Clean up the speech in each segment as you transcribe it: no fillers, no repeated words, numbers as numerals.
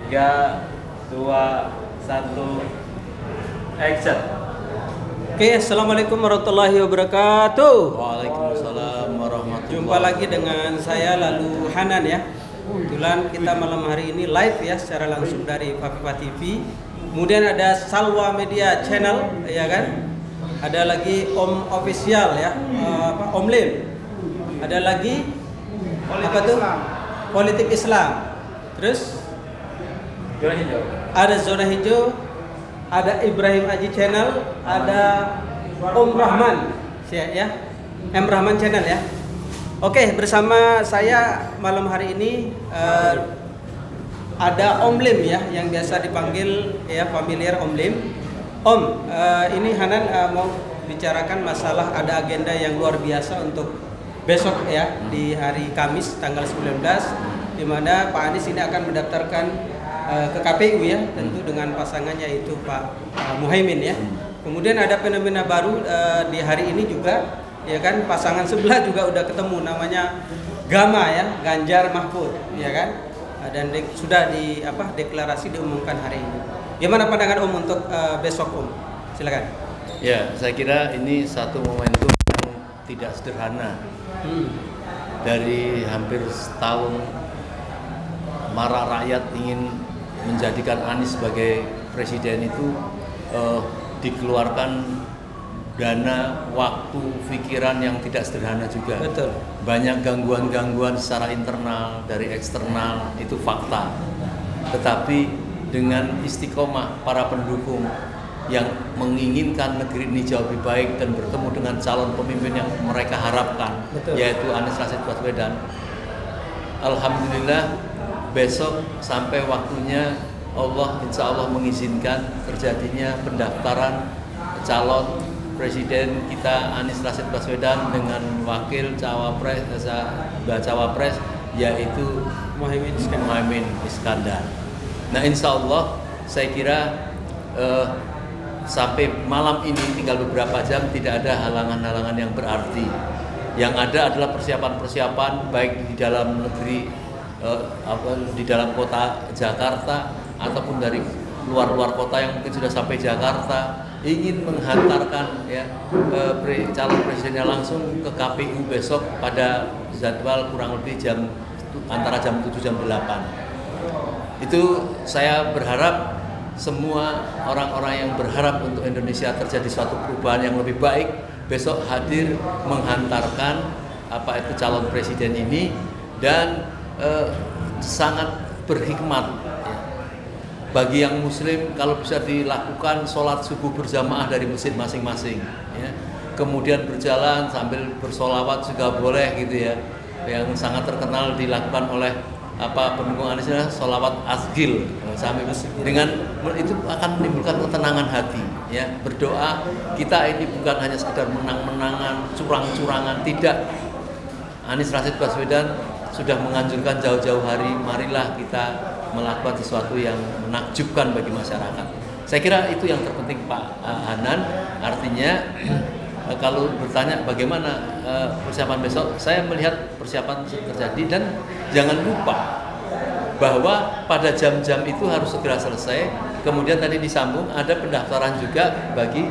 3, 2, 1, action. Oke, assalamualaikum warahmatullahi wabarakatuh. Waalaikumsalam warahmatullahi. Jumpa lagi dengan saya Lalu Hanan ya. Kebetulan kita malam hari ini live ya secara langsung dari Fafifa TV. Kemudian ada Salwa Media Channel ya kan. Ada lagi Om Official ya, Om Lim. Ada lagi apa tuh? Politik Islam. Terus Zona hijau. ada Zona Hijau, ada Ibrahim Aji Channel, ada Om Rahman ya, M Rahman Channel ya. Oke, bersama saya malam hari ini ada Om Lim ya, yang biasa dipanggil ya familiar Om Lim. Om, ini Hanan mau bicarakan masalah ada agenda yang luar biasa untuk besok ya, di hari Kamis tanggal 19, di mana Pak Anies ini akan mendaftarkan ke KPU ya, tentu dengan pasangannya yaitu Pak Muhaimin ya. Kemudian ada fenomena baru di hari ini juga ya kan, pasangan sebelah juga udah ketemu, namanya Gama ya, Ganjar Mahfud ya kan. Dan sudah deklarasi diumumkan hari ini. Gimana pandangan Om untuk besok Om? Silakan. Ya, saya kira ini satu momentum yang tidak sederhana. Dari hampir setahun marah rakyat ingin menjadikan Anies sebagai presiden itu dikeluarkan dana, waktu, pikiran yang tidak sederhana juga. Betul. Banyak gangguan-gangguan secara internal, dari eksternal, itu fakta. Tetapi dengan istiqomah para pendukung yang menginginkan negeri ini jauh lebih baik dan bertemu dengan calon pemimpin yang mereka harapkan, betul, yaitu Anies Rashid Baswedan. Alhamdulillah besok sampai waktunya Allah insya Allah mengizinkan terjadinya pendaftaran calon presiden kita Anies Rashid Baswedan dengan wakil cawapres yaitu Muhaimin Iskandar. Nah insya Allah saya kira sampai malam ini tinggal beberapa jam, tidak ada halangan-halangan yang berarti. Yang ada adalah persiapan-persiapan baik di dalam negeri, di dalam kota Jakarta ataupun dari luar kota yang mungkin sudah sampai Jakarta, ingin menghantarkan ya calon presidennya langsung ke KPU besok pada jadwal kurang lebih antara jam 7 jam 8. Itu saya berharap semua orang-orang yang berharap untuk Indonesia terjadi suatu perubahan yang lebih baik besok hadir menghantarkan calon presiden ini, dan sangat berhikmat ya. Bagi yang muslim kalau bisa dilakukan sholat subuh berjamaah dari masjid masing-masing ya. Kemudian berjalan sambil bersolawat juga boleh gitu ya. Yang sangat terkenal dilakukan oleh pendukung Anies adalah sholawat asgil sambil dengan itu akan menimbulkan ketenangan hati ya. Berdoa kita ini bukan hanya sekedar menang-menangan, curang-curangan, tidak. Anies Rashid Baswedan sudah menganjurkan jauh-jauh hari, marilah kita melakukan sesuatu yang menakjubkan bagi masyarakat. Saya kira itu yang terpenting Pak Hanan. Artinya kalau bertanya bagaimana persiapan besok, saya melihat persiapan terjadi, dan jangan lupa bahwa pada jam-jam itu harus segera selesai. Kemudian tadi disambung ada pendaftaran juga bagi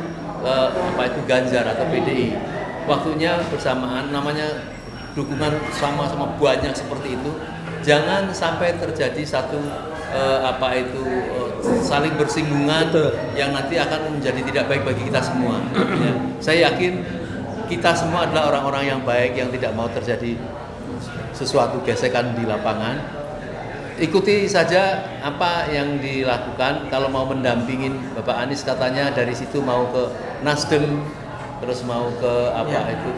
Ganjar atau PDI. Waktunya bersamaan, namanya dukungan sama-sama banyak seperti itu. Jangan sampai terjadi satu saling bersinggungan. Betul. Yang nanti akan menjadi tidak baik bagi kita semua ya. Saya yakin kita semua adalah orang-orang yang baik yang tidak mau terjadi sesuatu gesekan di lapangan. Ikuti saja apa yang dilakukan. Kalau mau mendampingin Bapak Anies, katanya dari situ mau ke Nasdem, terus mau ke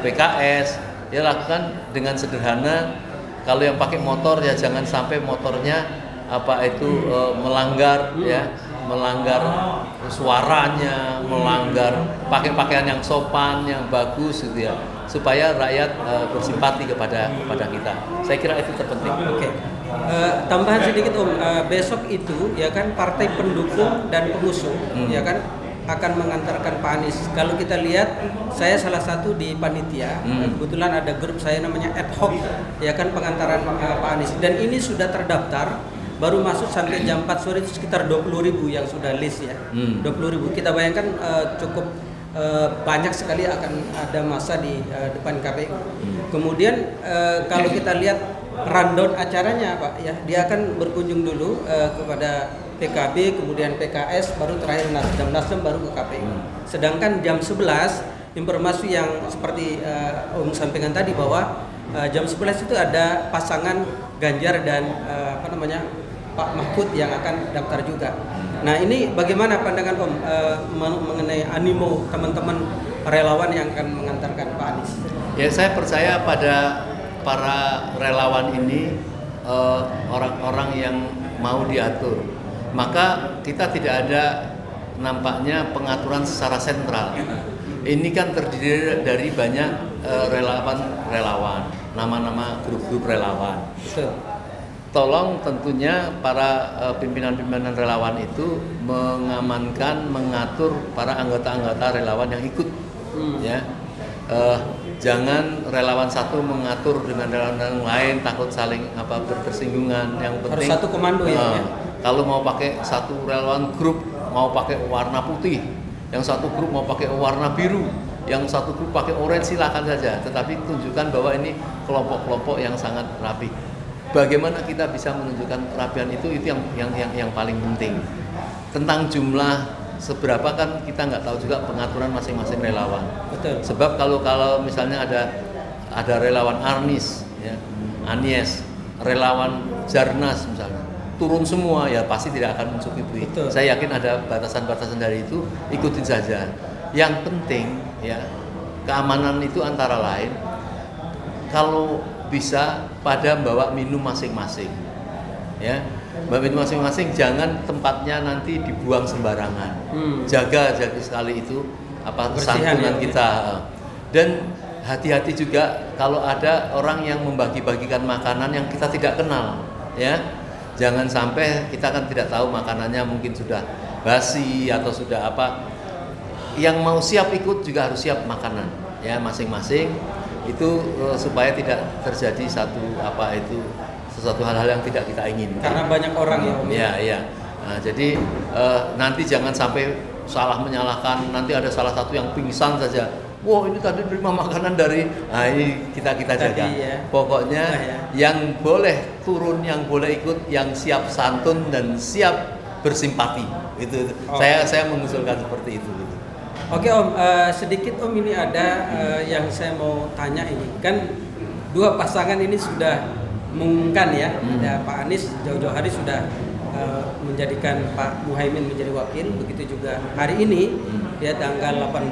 PKS, ya lakukan dengan sederhana. Kalau yang pakai motor ya jangan sampai motornya melanggar ya, melanggar suaranya, melanggar pakai pakaian yang sopan, yang bagus gitu ya, supaya rakyat bersimpati kepada kita. Saya kira itu terpenting. Oke. Tambahan sedikit Om, besok itu ya kan partai pendukung dan pengusung ya kan akan mengantarkan Pak Anies. Kalau kita lihat, saya salah satu di panitia. Kebetulan ada grup saya namanya ad hoc, ya kan, pengantaran Pak Anies. Dan ini sudah terdaftar baru masuk sampai jam 4 sore itu sekitar 20.000 yang sudah list ya. 20.000. Kita bayangkan cukup banyak sekali akan ada masa di depan KPU. Kemudian kalau kita lihat rundown acaranya Pak ya, dia akan berkunjung dulu kepada PKB, kemudian PKS, baru terakhir Nasdem baru ke KPU. Sedangkan jam 11 informasi yang seperti Om sampaikan tadi bahwa jam 11 itu ada pasangan Ganjar dan Pak Mahfud yang akan daftar juga. Nah ini bagaimana pandangan Om mengenai animo teman-teman relawan yang akan mengantarkan Pak Anies? Ya saya percaya pada para relawan ini orang-orang yang mau diatur. Maka kita tidak ada nampaknya pengaturan secara sentral. Ini kan terdiri dari banyak relawan, nama-nama grup-grup relawan. Betul. Tolong tentunya para pimpinan-pimpinan relawan itu mengamankan, mengatur para anggota-anggota relawan yang ikut, ya. Jangan relawan satu mengatur dengan relawan lain, takut saling bertersinggungan. Yang penting harus satu komando ya. Kalau mau pakai satu relawan grup mau pakai warna putih, yang satu grup mau pakai warna biru, yang satu grup pakai orange, silakan saja. Tetapi tunjukkan bahwa ini kelompok-kelompok yang sangat rapi. Bagaimana kita bisa menunjukkan kerapian itu yang paling penting. Tentang jumlah seberapa kan kita nggak tahu juga pengaturan masing-masing relawan. Betul. Sebab kalau misalnya ada relawan Anies, ya, relawan Jarnas misalnya, turun semua ya pasti tidak akan mencukupi. Betul. Saya yakin ada batasan-batasan dari itu, ikutin saja. Yang penting ya keamanan itu antara lain kalau bisa pada bawa minum masing-masing, ya bawa minum masing-masing, jangan tempatnya nanti dibuang sembarangan. Jaga sekali itu kesantunan ya, kita. Dan hati-hati juga kalau ada orang yang membagi-bagikan makanan yang kita tidak kenal, ya jangan sampai kita kan tidak tahu makanannya mungkin sudah basi atau sudah apa. Yang mau siap ikut juga harus siap makanan, ya masing-masing. Itu supaya tidak terjadi sesuatu hal-hal yang tidak kita inginkan. Karena banyak orang ya Om. Iya. Nah, jadi nanti jangan sampai salah menyalahkan. Nanti ada salah satu yang pingsan saja. Wah ini tadi terima makanan dari. Nah ini kita jaga. Ya. Pokoknya yang boleh turun, yang boleh ikut, yang siap santun dan siap bersimpati. Itu. Oh. Saya mengusulkan seperti itu. Oke Om, sedikit Om ini ada yang saya mau tanya ini. Kan dua pasangan ini sudah mengumumkan ya. Ada Pak Anies jauh-jauh hari sudah menjadikan Pak Muhaimin menjadi wakil. Begitu juga hari ini dia tanggal 18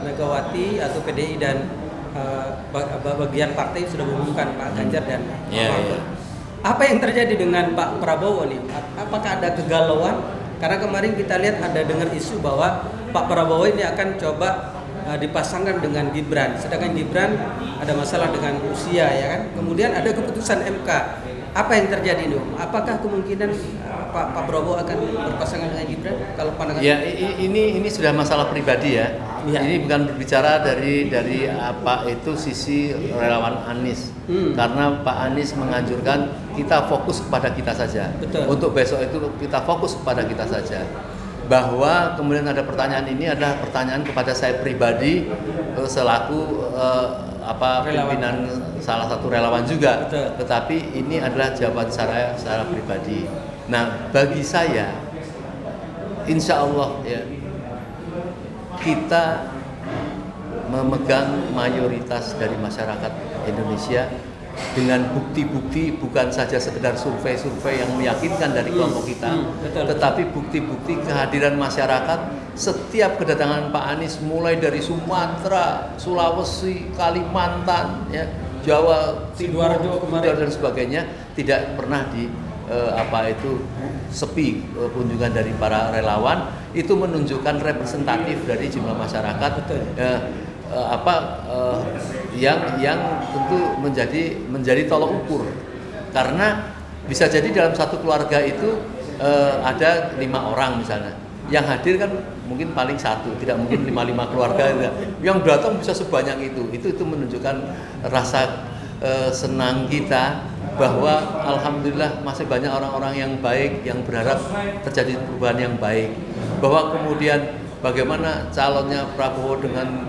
Megawati atau PDI dan bagian partai sudah mengumumkan Pak Ganjar dan Pak Mahfud. Apa yang terjadi dengan Pak Prabowo nih? Apakah ada kegalauan? Karena kemarin kita lihat ada dengar isu bahwa Pak Prabowo ini akan coba dipasangkan dengan Gibran. Sedangkan Gibran ada masalah dengan usia ya kan. Kemudian ada keputusan MK. Apa yang terjadi nih? Apakah kemungkinan Pak Prabowo akan berpasangan dengan Gibran? Kalau pandangan ya ini sudah masalah pribadi ya. Ini bukan berbicara dari sisi relawan Anies. Karena Pak Anies menganjurkan kita fokus kepada kita saja. Betul. Untuk besok itu kita fokus kepada kita saja. Bahwa kemudian ada pertanyaan ini adalah pertanyaan kepada saya pribadi selaku pimpinan salah satu relawan juga. Betul. Tetapi ini adalah jawaban saya secara pribadi. Nah, bagi saya insya Allah ya kita memegang mayoritas dari masyarakat Indonesia dengan bukti-bukti, bukan saja sekedar survei-survei yang meyakinkan dari kelompok kita, tetapi bukti-bukti kehadiran masyarakat. Setiap kedatangan Pak Anies mulai dari Sumatera, Sulawesi, Kalimantan, ya, Jawa Timur, dan sebagainya tidak pernah sepi kunjungan dari para relawan. Itu menunjukkan representatif dari jumlah masyarakat. Yang tentu menjadi tolok ukur, karena bisa jadi dalam satu keluarga itu ada 5 orang misalnya, yang hadir kan mungkin paling 1, tidak mungkin 5 keluarga yang datang bisa sebanyak itu menunjukkan rasa senang kita bahwa alhamdulillah masih banyak orang-orang yang baik yang berharap terjadi perubahan yang baik. Bahwa kemudian bagaimana calonnya Prabowo dengan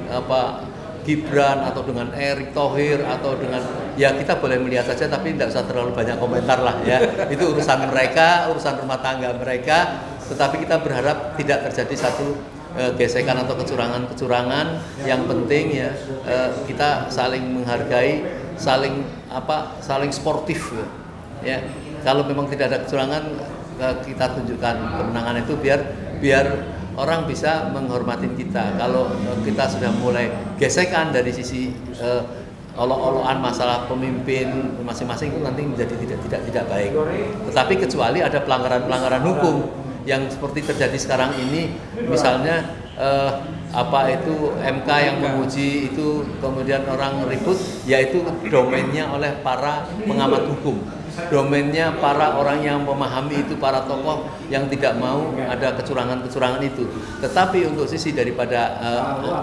Gibran atau dengan Erick Thohir atau dengan ya kita boleh melihat saja tapi tidak usah terlalu banyak komentar lah ya. Itu urusan mereka, urusan rumah tangga mereka. Tetapi kita berharap tidak terjadi satu gesekan atau kecurangan-kecurangan. Yang penting ya kita saling menghargai, saling sportif ya. Kalau memang tidak ada kecurangan kita tunjukkan kemenangan itu biar orang bisa menghormati kita. Kalau kita sudah mulai gesekan dari sisi olok-olokan masalah pemimpin masing-masing itu nanti menjadi tidak baik. Tetapi kecuali ada pelanggaran hukum yang seperti terjadi sekarang ini, misalnya MK yang menguji itu kemudian orang ribut, yaitu domainnya oleh para pengamat hukum. Domainnya para orang yang memahami itu, para tokoh yang tidak mau ada kecurangan-kecurangan itu. Tetapi untuk sisi daripada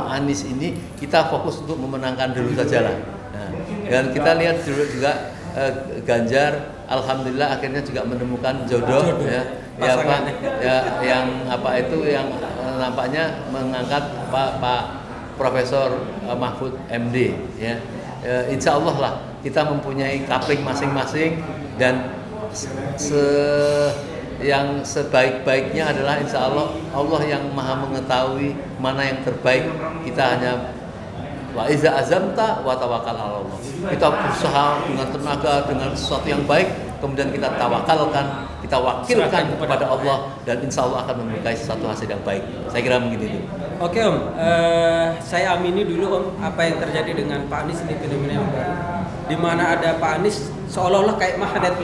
Anies ini kita fokus untuk memenangkan dulu saja lah. Nah, dan kita lihat juga Ganjar, alhamdulillah akhirnya juga menemukan jodoh yang nampaknya mengangkat Pak Profesor Mahfud MD ya. Insya Allah lah kita mempunyai kapling masing-masing dan yang sebaik-baiknya adalah insya Allah Allah yang maha mengetahui mana yang terbaik. Kita hanya wa iza azamta wa tawakkal ala Allah. Kita berusaha dengan tenaga dengan sesuatu yang baik, kemudian kita tawakalkan, kita wakilkan kepada Allah dan insya Allah akan memberkahi sesuatu hasil yang baik. Saya kira begitu. Oke Om, saya amini dulu Om apa yang terjadi dengan Pak Anies di fenomena yang baru. Di mana ada Pak Anies seolah-olah kayak magnet,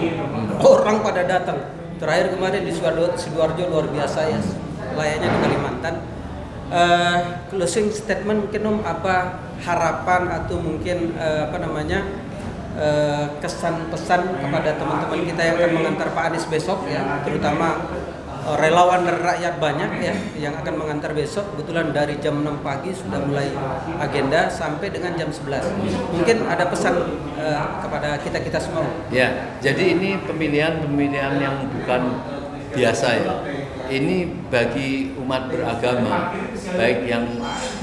orang pada datang. Terakhir kemarin di Sidoarjo luar biasa ya, layaknya di Kalimantan. Closing statement mungkin Om, apa harapan atau mungkin kesan pesan kepada teman-teman kita yang akan mengantar Pak Anies besok ya, terutama relawan dan rakyat banyak ya yang akan mengantar besok. Kebetulan dari jam 6 pagi sudah mulai agenda sampai dengan jam 11. Mungkin ada pesan kepada kita semua. Ya, jadi ini pemilihan yang bukan biasa ya. Ini bagi umat beragama, baik yang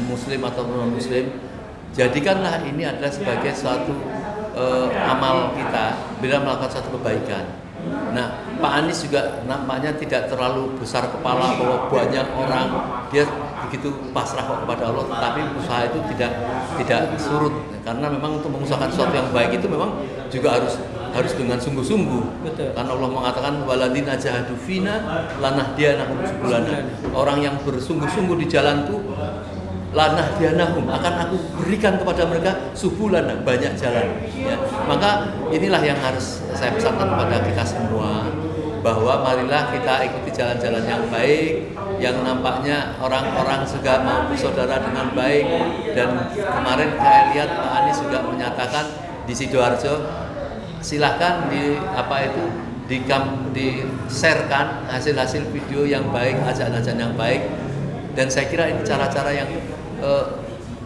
muslim atau non-muslim, jadikanlah ini adalah sebagai suatu amal kita bila melakukan suatu kebaikan. Nah, Pak Anies juga nampaknya tidak terlalu besar kepala bahwa banyak orang dia begitu pasrah kepada Allah, tetapi usaha itu tidak surut karena memang untuk mengusahakan sesuatu yang baik itu memang juga harus dengan sungguh-sungguh. Betul. Karena Allah mengatakan waladina jahadu fina lanahdiyanahum subulana. Orang yang bersungguh-sungguh di jalanku lanahdiyanahum, akan aku berikan kepada mereka subulana, banyak jalan ya. Maka inilah yang harus saya pesankan kepada kita semua, bahwa marilah kita ikuti jalan-jalan yang baik, yang nampaknya orang-orang juga mau bersaudara dengan baik. Dan kemarin saya lihat Pak Anies juga menyatakan di Sidoarjo, silahkan di-sharekan hasil-hasil video yang baik, ajaran-ajaran yang baik. Dan saya kira ini cara-cara yang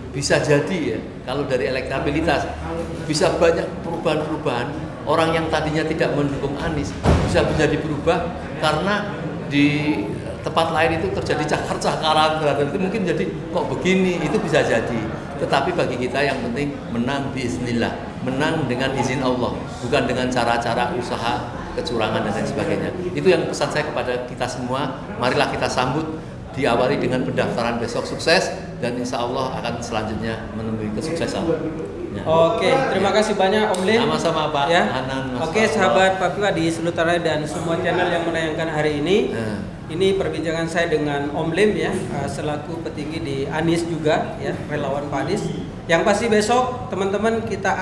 bisa jadi ya, kalau dari elektabilitas bisa banyak perubahan-perubahan. Orang yang tadinya tidak mendukung Anies bisa menjadi berubah karena di tempat lain itu terjadi cakar-cakaran terhadap itu, mungkin jadi kok begini, itu bisa jadi. Tetapi bagi kita yang penting menang biiznillah, menang dengan izin Allah, bukan dengan cara-cara usaha kecurangan dan lain sebagainya. Itu yang pesan saya kepada kita semua. Marilah kita sambut, diawali dengan pendaftaran besok sukses, dan insya Allah akan selanjutnya menemui kesuksesan. Ya. Oke, terima kasih banyak Om Lim. Sama-sama Pak ya. Hanan. Oke, sahabat Papua di seluruh tanah dan semua channel yang menayangkan hari ini. Ini perbincangan saya dengan Om Lim ya, selaku petinggi di Anies juga ya, relawan Pak Anies. Yang pasti besok teman-teman kita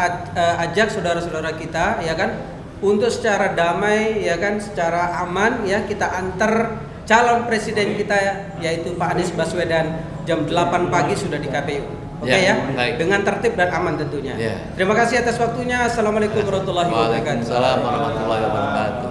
ajak saudara-saudara kita ya kan, untuk secara damai ya kan, secara aman ya, kita antar calon presiden kita yaitu Pak Anies Baswedan jam 8 pagi sudah di KPU. Oke ya, dengan tertib dan aman tentunya. Terima kasih atas waktunya. Assalamualaikum warahmatullahi wabarakatuh. Waalaikumsalam warahmatullahi wabarakatuh.